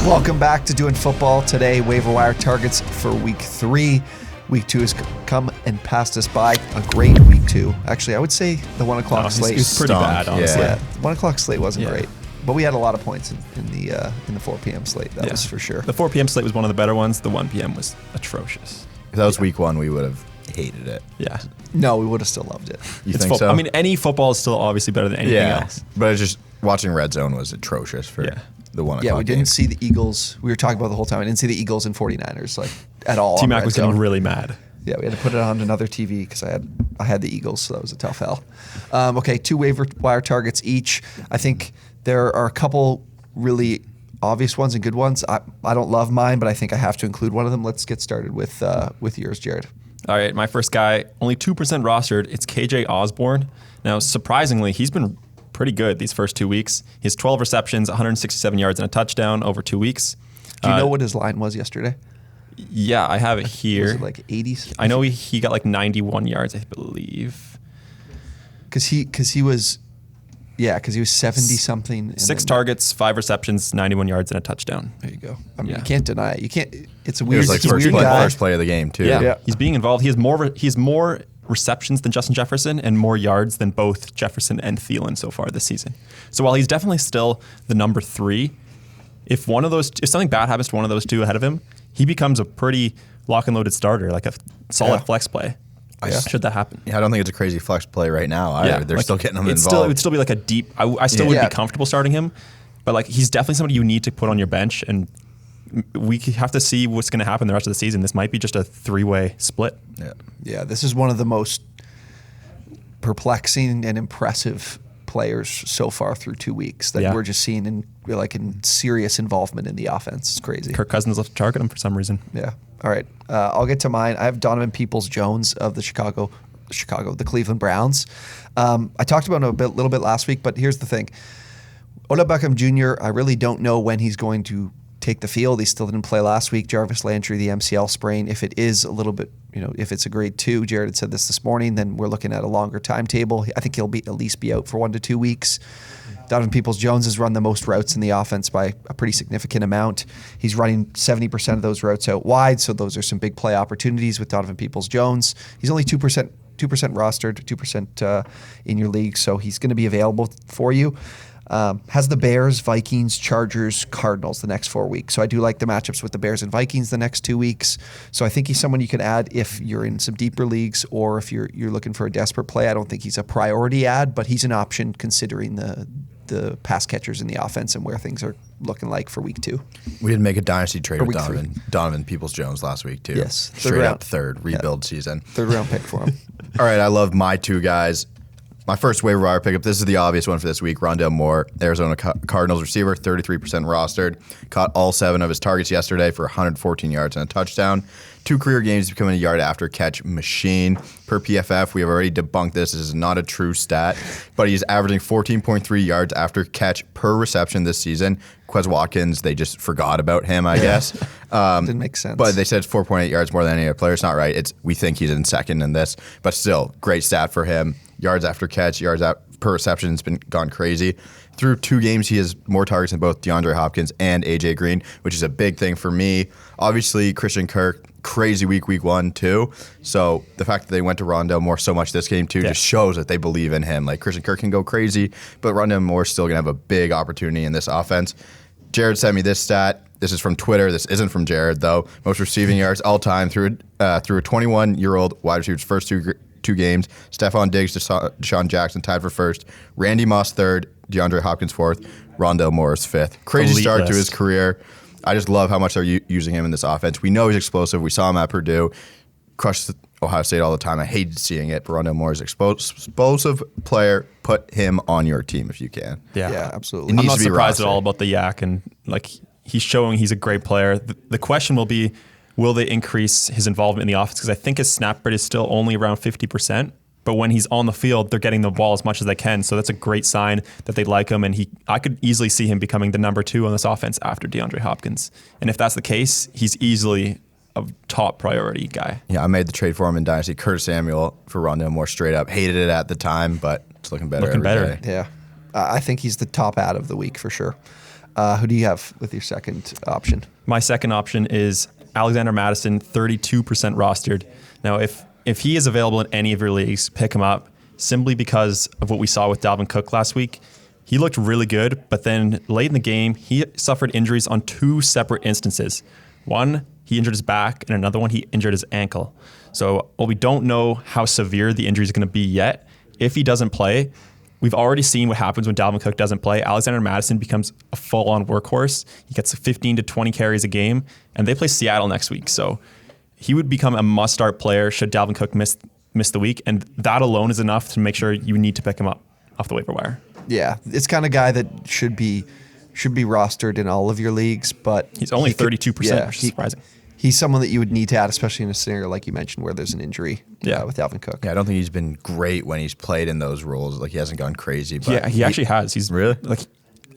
Welcome back to Doing Football. Today, waiver wire targets for week 3. Week 2 has come and passed us by. A great week 2. Actually, I would say the 1 o'clock slate was pretty bad, honestly. Yeah, 1 o'clock slate wasn't great. But we had a lot of points in the 4 p.m. slate. That was for sure. The 4 p.m. slate was one of the better ones. The 1 p.m. was atrocious. If that was week 1, we would have hated it. Yeah. No, we would have still loved it. You think so? I mean, any football is still obviously better than anything else. But it's just watching Red Zone was atrocious for the 1 o'clock Yeah, we didn't games. see the Eagles. We were talking about the whole time. I didn't see the Eagles and 49ers like at all. Tmack was getting really mad. Yeah, we had to put it on another TV because I had the Eagles, so that was a tough L. Okay, 2 waiver wire targets each. I think there are a couple really obvious ones and good ones. I don't love mine, but I think I have to include one of them. Let's get started with yours, Jared. All right, my first guy, only 2% rostered. It's KJ Osborne. Now, surprisingly, he's been pretty good these first 2 weeks. He has 12 receptions, 167 yards, and a touchdown over 2 weeks. Do you know what his line was yesterday? Yeah, I have it here. Was it like 80s? I know he got like 91 yards, I believe. Because he was 70-something. 6 targets, 5 receptions, 91 yards, and a touchdown. There you go. I mean, you can't deny it. You can't. It's a It weird. was like it's a weird guy. first play of the game, too. Yeah. He's being involved. He has more receptions than Justin Jefferson and more yards than both Jefferson and Thielen so far this season. So while he's definitely still the number 3, if something bad happens to one of those two ahead of him, he becomes a pretty lock and loaded starter, like a solid flex play. Should that happen? Yeah, I don't think it's a crazy flex play right now either. Yeah, They're still getting him it involved. would still be like a deep. I still would be comfortable starting him, but like he's definitely somebody you need to put on your bench, and we have to see what's going to happen the rest of the season. This might be just a 3-way split. Yeah. This is one of the most perplexing and impressive players so far through 2 weeks that we're just seeing in serious involvement in the offense. It's crazy. Kirk Cousins left to target him for some reason. Yeah. All right. I'll get to mine. I have Donovan Peoples-Jones of the Cleveland Browns. I talked about him a little bit last week, but here's the thing. Odell Beckham Jr., I really don't know when he's going to take the field. He still didn't play last week. Jarvis Landry, the MCL sprain. If it is a little bit, if it's a grade 2, Jared had said this morning, then we're looking at a longer timetable. I think he'll at least be out for 1 to 2 weeks. Donovan Peoples-Jones has run the most routes in the offense by a pretty significant amount. He's running 70% of those routes out wide, so those are some big play opportunities with Donovan Peoples-Jones. He's only 2% rostered, 2% in your league, so he's going to be available for you. Has the Bears, Vikings, Chargers, Cardinals the next 4 weeks. So I do like the matchups with the Bears and Vikings the next 2 weeks. So I think he's someone you can add if you're in some deeper leagues or if you're looking for a desperate play. I don't think he's a priority add, but he's an option considering the pass catchers in the offense and where things are looking like for week 2. We did make a dynasty trade with week Donovan Peoples-Jones last week, too. Yes. Straight up third rebuild season. 3rd round pick for him. All right, I love my 2 guys. My first waiver wire pickup, this is the obvious one for this week, Ronald Moore, Arizona Cardinals receiver, 33% rostered. Caught all 7 of his targets yesterday for 114 yards and a touchdown. 2 career games, becoming a yard after catch machine. Per PFF, we have already debunked this. This is not a true stat, but he's averaging 14.3 yards after catch per reception this season. Quez Watkins, they just forgot about him, I guess. Didn't make sense. But they said it's 4.8 yards more than any other player. It's not right. We think he's in second in this, but still, great stat for him. Yards after catch, per reception has gone crazy. Through 2 games, he has more targets than both DeAndre Hopkins and AJ Green, which is a big thing for me. Obviously, Christian Kirk, crazy week 1 too. So the fact that they went to Rondale Moore so much this game too just shows that they believe in him. Like Christian Kirk can go crazy, but Rondale Moore's still gonna have a big opportunity in this offense. Jared sent me this stat. This is from Twitter. This isn't from Jared though. Most receiving yards all time through a 21-year-old wide receiver's first two games. Stephon Diggs, Deshaun Jackson tied for 1st. Randy Moss 3rd. DeAndre Hopkins 4th. Rondale Moore is 5th. Crazy Elite start list. to his career. I just love how much they're using him in this offense. We know he's explosive. We saw him at Purdue. Crushed Ohio State all the time. I hated seeing it. But Rondale Moore is an explosive player. Put him on your team if you can. Yeah, absolutely. I'm not surprised at all about the yak, and like he's showing he's a great player. The question will be, will they increase his involvement in the offense? Because I think his snap rate is still only around 50%. But when he's on the field, they're getting the ball as much as they can. So that's a great sign that they like him. And I could easily see him becoming the number 2 on this offense after DeAndre Hopkins. And if that's the case, he's easily a top priority guy. Yeah, I made the trade for him in Dynasty. Curtis Samuel for Rondale Moore straight up. Hated it at the time, but it's looking better every day. Yeah. I think he's the top ad of the week for sure. Who do you have with your second option? My second option is Alexander Madison, 32% rostered. Now, if he is available in any of your leagues, pick him up simply because of what we saw with Dalvin Cook last week. He looked really good, but then late in the game, he suffered injuries on 2 separate instances. One, he injured his back, and another one, he injured his ankle. So while we don't know how severe the injury is going to be yet, if he doesn't play, we've already seen what happens when Dalvin Cook doesn't play. Alexander Madison becomes a full-on workhorse. He gets 15 to 20 carries a game, and they play Seattle next week. So he would become a must-start player should Dalvin Cook miss the week, and that alone is enough to make sure you need to pick him up off the waiver wire. Yeah, it's kind of guy that should be rostered in all of your leagues, but he's only 32%, which is surprising. He's someone that you would need to add, especially in a scenario like you mentioned where there's an injury with Dalvin Cook. Yeah, I don't think he's been great when he's played in those roles. Like, he hasn't gone crazy. But yeah, he actually has. He's really like,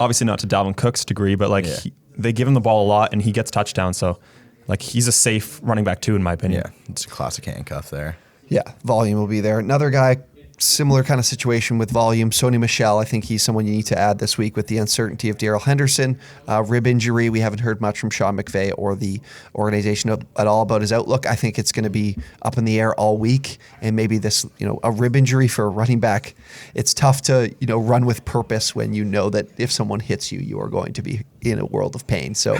obviously not to Dalvin Cook's degree, but like they give him the ball a lot and he gets touchdowns. So like he's a safe running back too, in my opinion. Yeah, it's a classic handcuff there. Yeah, volume will be there. Another guy, similar kind of situation with volume, Sony Michel. I think he's someone you need to add this week with the uncertainty of Darrell Henderson. Rib injury, we haven't heard much from Sean McVay or the organization at all about his outlook. I think it's going to be up in the air all week. And maybe this, a rib injury for a running back, it's tough to, run with purpose when you know that if someone hits you, you are going to be in a world of pain. So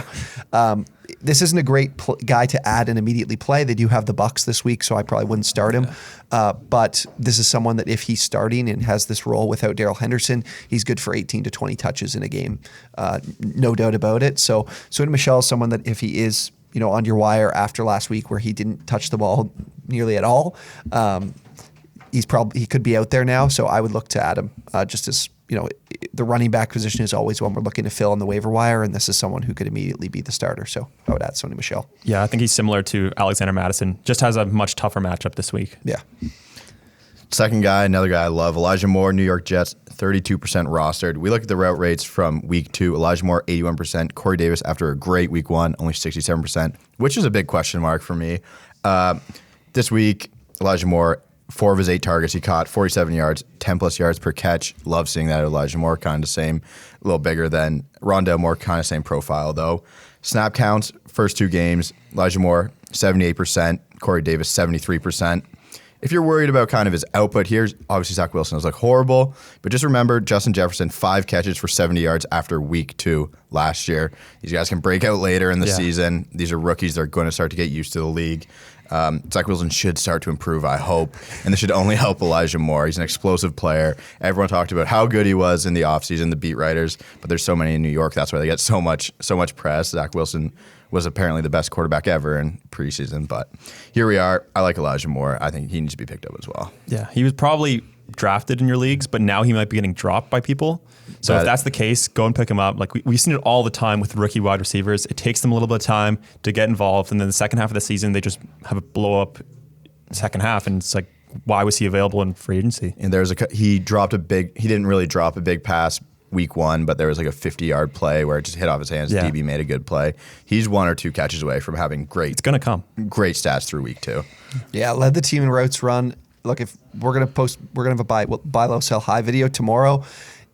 this isn't a great guy to add and immediately play. They do have the Bucs this week, so I probably wouldn't start him. But this is someone that if he's starting and has this role without Darrell Henderson, he's good for 18 to 20 touches in a game. No doubt about it. So Sony Michel is someone that if he is, on your wire after last week where he didn't touch the ball nearly at all, he could be out there now. So I would look to add him just as, the running back position is always one we're looking to fill on the waiver wire, and this is someone who could immediately be the starter. So I would add Sony Michel. Yeah, I think he's similar to Alexander Madison. Just has a much tougher matchup this week. Yeah. Second guy, another guy I love, Elijah Moore, New York Jets, 32% rostered. We look at the route rates from week 2. Elijah Moore, 81%. Corey Davis, after a great week 1, only 67%, which is a big question mark for me. This week, Elijah Moore, 4 of his 8 targets he caught, 47 yards, 10-plus yards per catch. Love seeing that. Elijah Moore, kind of same, a little bigger than Rondell Moore, kind of same profile, though. Snap counts, first 2 games, Elijah Moore, 78%, Corey Davis, 73%. If you're worried about kind of his output here, obviously Zach Wilson was like horrible, but just remember Justin Jefferson, 5 catches for 70 yards after week 2 last year. These guys can break out later in the season. These are rookies. They're going to start to get used to the league. Zach Wilson should start to improve, I hope, and this should only help Elijah Moore. He's an explosive player. Everyone talked about how good he was in the offseason, the beat writers, but there's so many in New York. That's why they get so much press. Zach Wilson was apparently the best quarterback ever in preseason, but here we are. I like Elijah Moore. I think he needs to be picked up as well. Yeah, he was probably drafted in your leagues, but now he might be getting dropped by people. So if that's the case, go and pick him up. Like we've seen it all the time with rookie wide receivers. It takes them a little bit of time to get involved, and then the second half of the season, they just have a blow up second half, and it's like, why was he available in free agency? And he didn't really drop a big pass week 1, but there was like a 50-yard play where it just hit off his hands. DB made a good play. He's 1 or 2 catches away from having It's going to come. Great stats through week 2. Yeah, led the team in routes run. Look, if we're going to have a buy low, sell high video tomorrow.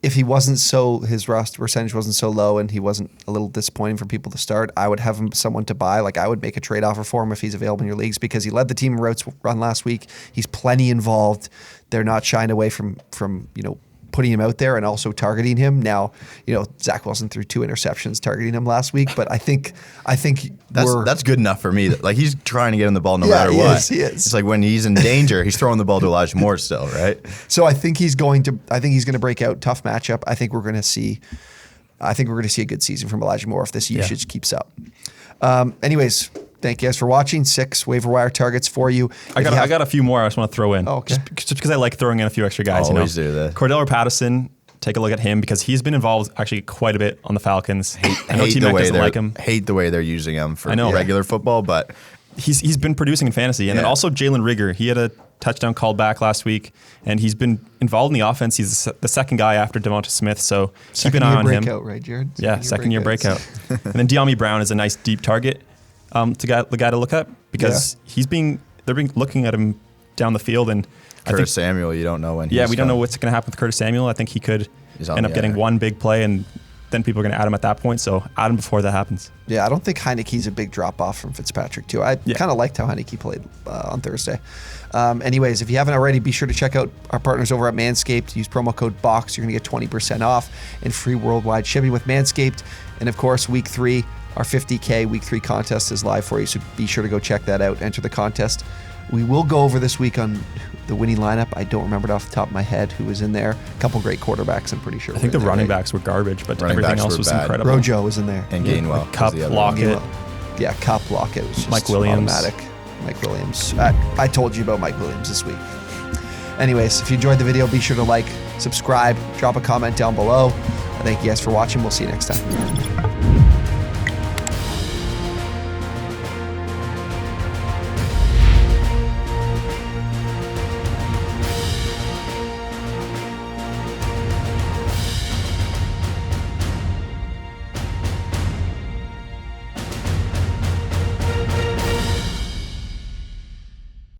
If his roster percentage wasn't so low and he wasn't a little disappointing for people to start, I would have him someone to buy. Like I would make a trade offer for him if he's available in your leagues because he led the team in routes run last week. He's plenty involved. They're not shying away from putting him out there and also targeting him. Now, Zach Wilson threw 2 interceptions targeting him last week, but I think that's good enough for me. Like he's trying to get him the ball no matter what. He is. It's like when he's in danger, he's throwing the ball to Elijah Moore still, right? So I think he's going to break out. Tough matchup. I think we're going to see a good season from Elijah Moore if this usage keeps up. Anyways, thank you guys for watching. 6 waiver wire targets for you. I got a few more I just want to throw in. Oh, okay. Just because I like throwing in a few extra guys. Always do that. Cordell Patterson, take a look at him because he's been involved actually quite a bit on the Falcons. I know Tmack doesn't like him. Hate the way they're using him for regular football, but he's been producing in fantasy. And then also Jalen Rigger. He had a touchdown called back last week, and he's been involved in the offense. He's the second guy after Devonta Smith, so keep an eye on him. Breakout, right, Jared? Second year breakout. And then De'Ami Brown is a nice deep target the guy to look at because they're looking at him down the field, and Curtis Samuel, you don't know when. We don't know what's going to happen with Curtis Samuel. I think he could end up getting one big play, and then people are going to add him at that point. So add him before that happens. Yeah, I don't think Heineke's a big drop off from Fitzpatrick too. I kind of liked how Heineke played on Thursday. Anyways, if you haven't already, be sure to check out our partners over at Manscaped. Use promo code BOX. You're going to get 20% off and free worldwide shipping with Manscaped. And of course, week 3, our 50K week 3 contest is live for you. So be sure to go check that out. Enter the contest. We will go over this week on the winning lineup. I don't remember it off the top of my head who was in there. A couple great quarterbacks, I'm pretty sure. I think the running backs were garbage, but everything else was incredible. Rojo was in there. And Gainwell. Cup, Lockett. Yeah, Cup, Lockett was just Mike Williams. automatic. Mike Williams. I told you about Mike Williams this week. Anyways, if you enjoyed the video, be sure to like, subscribe, drop a comment down below. Thank you guys for watching. We'll see you next time.